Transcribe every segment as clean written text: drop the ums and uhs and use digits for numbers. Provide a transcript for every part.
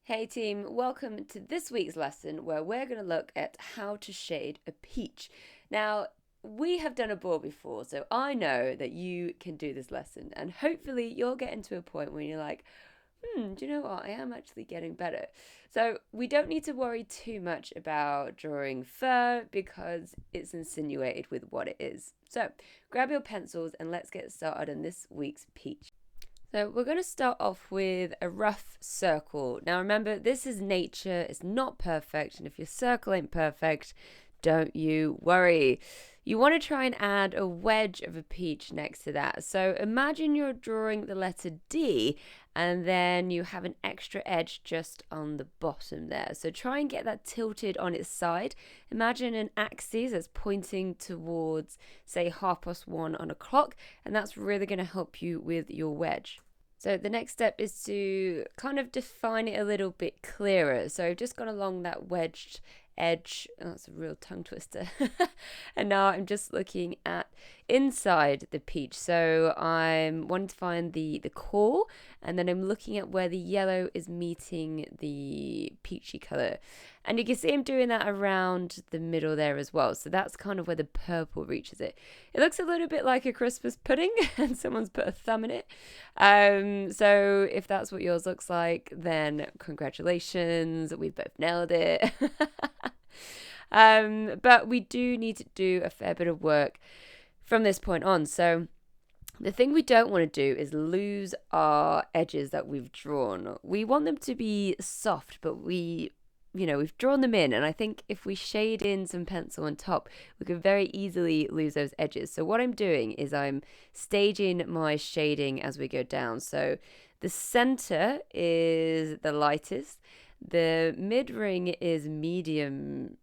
Hey team, welcome to this week's lesson where we're going to look at how to shade a peach. Now, we have done a board before, so I know that you can do this lesson, and hopefully you're getting to a point where you're like, do you know what? I am actually getting better. So we don't need to worry too much about drawing fur because it's insinuated with what it is. So grab your pencils and let's get started on this week's peach. So we're going to start off with a rough circle. Now remember, this is nature, it's not perfect, and if your circle ain't perfect, don't you worry. You want to try and add a wedge of a peach next to that. So imagine you're drawing the letter D and then you have an extra edge just on the bottom there. So try and get that tilted on its side. Imagine an axis that's pointing towards, say, 1:30 on a clock, and that's really going to help you with your wedge. So the next step is to kind of define it a little bit clearer. So I've just gone along that wedged edge. Oh, that's a real tongue twister. And now I'm just looking at inside the peach. So I'm wanting to find the core, and then I'm looking at where the yellow is meeting the peachy color. And you can see I'm doing that around the middle there as well. So that's kind of where the purple reaches it. It looks a little bit like a Christmas pudding and someone's put a thumb in it. So if that's what yours looks like, then congratulations, we've both nailed it. But we do need to do a fair bit of work from this point on. So the thing we don't want to do is lose our edges that we've drawn. We want them to be soft, but we've drawn them in, and I think if we shade in some pencil on top, we could very easily lose those edges. So what I'm doing is I'm staging my shading as we go down. So the center is the lightest, the mid ring is medium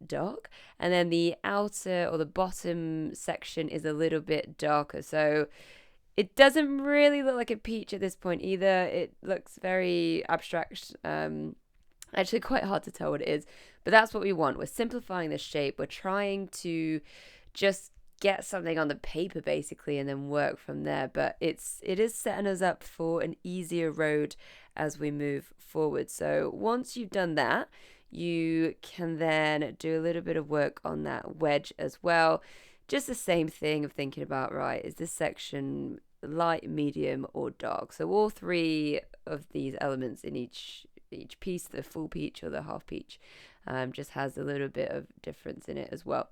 dark, and then the outer or the bottom section is a little bit darker. So it doesn't really look like a peach at this point either. It looks very abstract. Actually quite hard to tell what it is, but that's what we want. We're simplifying the shape. We're trying to just get something on the paper basically and then work from there, but it is setting us up for an easier road as we move forward. So once you've done that, you can then do a little bit of work on that wedge as well. Just the same thing of thinking about, right, is this section light, medium, or dark? So all three of these elements in each piece, the full peach or the half peach, just has a little bit of difference in it as well.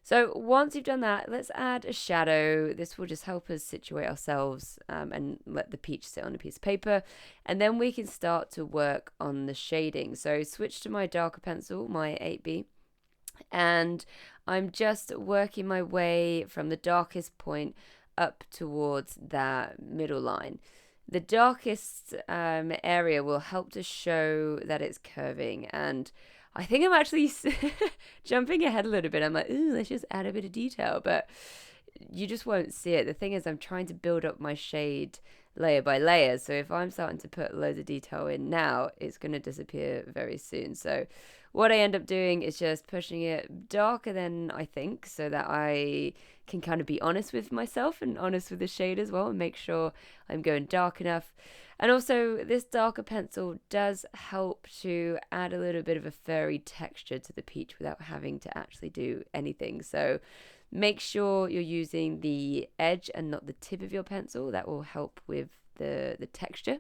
So once you've done that, let's add a shadow. This will just help us situate ourselves and let the peach sit on a piece of paper, and then we can start to work on the shading. So switch to my darker pencil, my 8B, and I'm just working my way from the darkest point up towards that middle line. The darkest area will help to show that it's curving, and I think I'm actually jumping ahead a little bit. I'm like, ooh, let's just add a bit of detail, but you just won't see it. The thing is, I'm trying to build up my shade layer by layer, so if I'm starting to put loads of detail in now, it's going to disappear very soon. So what I end up doing is just pushing it darker than I think, so that I can kind of be honest with myself and honest with the shade as well, and make sure I'm going dark enough. And also, this darker pencil does help to add a little bit of a furry texture to the peach without having to actually do anything. So make sure you're using the edge and not the tip of your pencil. That will help with the texture.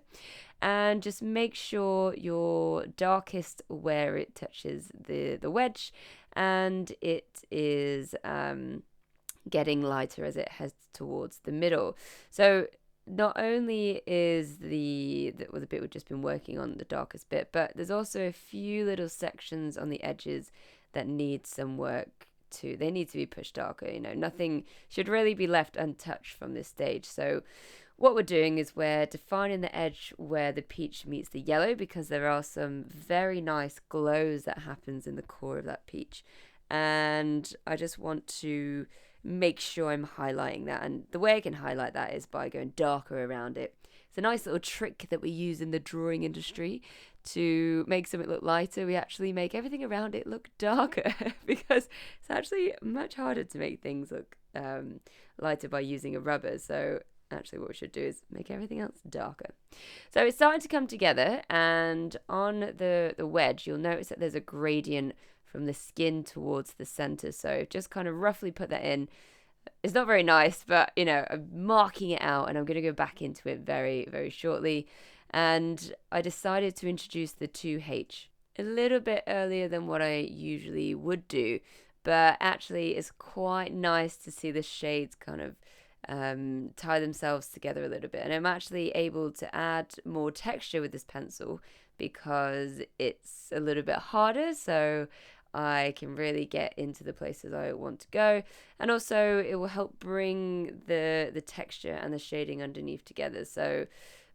And just make sure you're darkest where it touches the wedge, and it is getting lighter as it heads towards the middle. So not only is the bit we've just been working on the darkest bit, but there's also a few little sections on the edges that need some work too. They need to be pushed darker. Nothing should really be left untouched from this stage. So what we're doing is we're defining the edge where the peach meets the yellow, because there are some very nice glows that happens in the core of that peach, and I just want to make sure I'm highlighting that. And the way I can highlight that is by going darker around it. It's a nice little trick that we use in the drawing industry to make something look lighter. We actually make everything around it look darker because it's actually much harder to make things look lighter by using a rubber. So actually what we should do is make everything else darker. So it's starting to come together, and on the wedge, you'll notice that there's a gradient from the skin towards the center. So just kind of roughly put that in. It's not very nice, but I'm marking it out, and I'm going to go back into it very, very shortly. And I decided to introduce the 2H a little bit earlier than what I usually would do, but actually it's quite nice to see the shades kind of tie themselves together a little bit. And I'm actually able to add more texture with this pencil because it's a little bit harder, so I can really get into the places I want to go. And also it will help bring the texture and the shading underneath together. So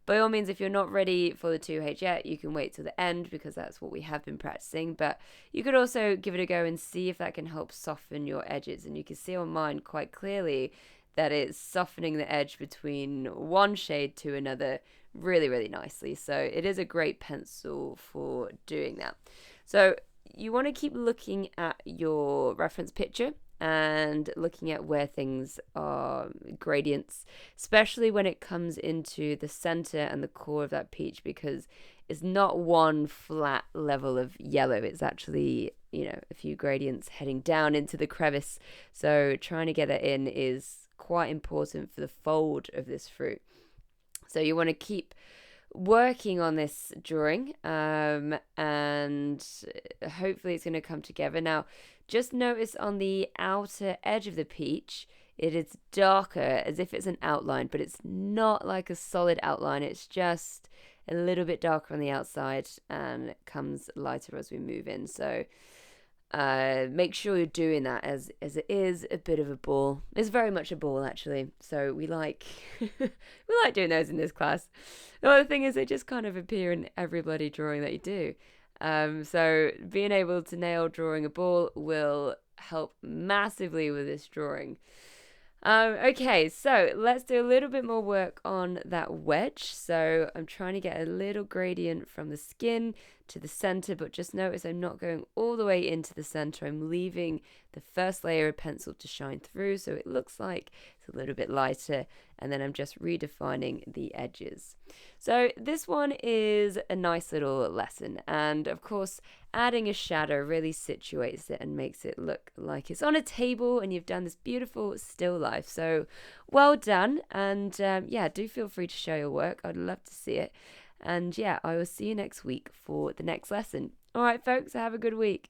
by all means, if you're not ready for the 2H yet, you can wait till the end because that's what we have been practicing. But you could also give it a go and see if that can help soften your edges. And you can see on mine quite clearly that it's softening the edge between one shade to another really, really nicely. So it is a great pencil for doing that. So you want to keep looking at your reference picture and looking at where things are gradients, especially when it comes into the center and the core of that peach, because it's not one flat level of yellow. It's actually, a few gradients heading down into the crevice. So trying to get that in is quite important for the fold of this fruit. So you want to keep working on this drawing, and hopefully it's going to come together. Now, just notice on the outer edge of the peach, it is darker as if it's an outline, but it's not like a solid outline. It's just a little bit darker on the outside, and it comes lighter as we move in. So make sure you're doing that as it is a bit of a ball. It's very much a ball, actually. So we like we like doing those in this class. The other thing is they just kind of appear in every bloody drawing that you do. So being able to nail drawing a ball will help massively with this drawing. Okay, so let's do a little bit more work on that wedge. So I'm trying to get a little gradient from the skin to the center, but just notice I'm not going all the way into the center. I'm leaving the first layer of pencil to shine through, so it looks like it's a little bit lighter, and then I'm just redefining the edges. So this one is a nice little lesson, and of course adding a shadow really situates it and makes it look like it's on a table and you've done this beautiful still life. So well done, and do feel free to share your work. I'd love to see it. And I will see you next week for the next lesson. All right, folks, have a good week.